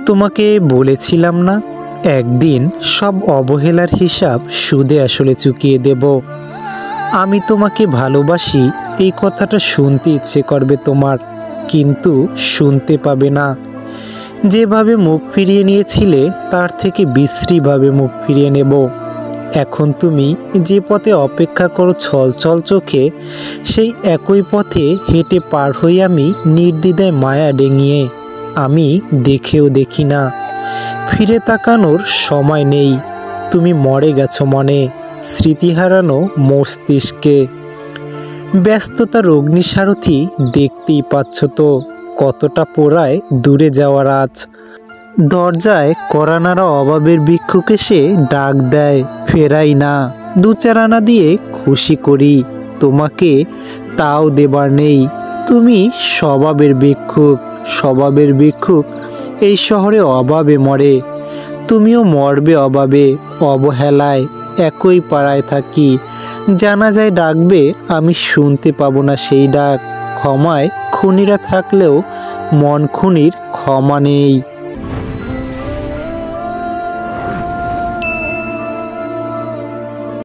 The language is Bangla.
তোমাকে বলেছিলাম না, একদিন সব অবহেলার হিসাব সুদে আসলে চুকিয়ে দেব। আমি তোমাকে ভালোবাসি, এই কথাটা শুনতে ইচ্ছে করবে তোমার, কিন্তু শুনতে পাবে না। যেভাবে মুখ ফিরিয়ে নিয়েছিলে তার থেকে বিশ্রীভাবে মুখ ফিরিয়ে নেব। এখন তুমি যে পথে অপেক্ষা করো ছলছল চোখে, সেই একই পথে হেঁটে পার হই আমি নির্দ্বিধায় মায়া ডেঙিয়ে। আমি দেখেও দেখি না, ফিরে তাকানোর সময় নেই। তুমি মরে গেছো মনে, স্মৃতি হারানো মস্তিষ্কে। ব্যস্ততার অগ্নিসারথি দেখতেই পাচ্ছ তো, কতটা পোড়ায় দূরে যাওয়ার আজ। দরজায় কড়া নাড়া অভাবের ভিক্ষুক এসে ডাক দেয়, ফেরাই না। দু চার আনা দিয়ে খুশি করি, তোমাকে তাও দেবার নেই। তুমি স্বভাবের ভিক্ষুক, স্বভাবের ভিক্ষুক এই শহরে অভাবে মরে। তুমিও মরবে অভাবে, অবহেলায়। একই পাড়ায় থাকি, জানা যায় ডাকবে, আমি শুনতে পাবো না সেই ডাক। ক্ষমায় খুনিরা থাকলেও মন খুনির ক্ষমা নেই।